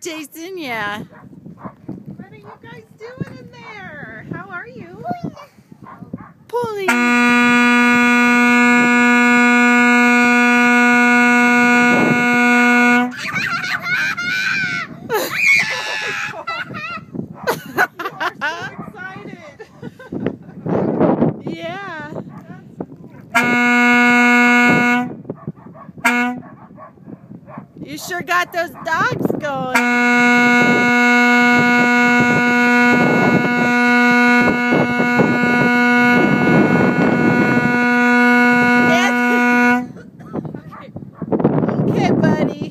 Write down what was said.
Jason, yeah. What are you guys doing in there? How are you? Pulling. Yeah. You sure got those dogs going. Yes. Okay, buddy.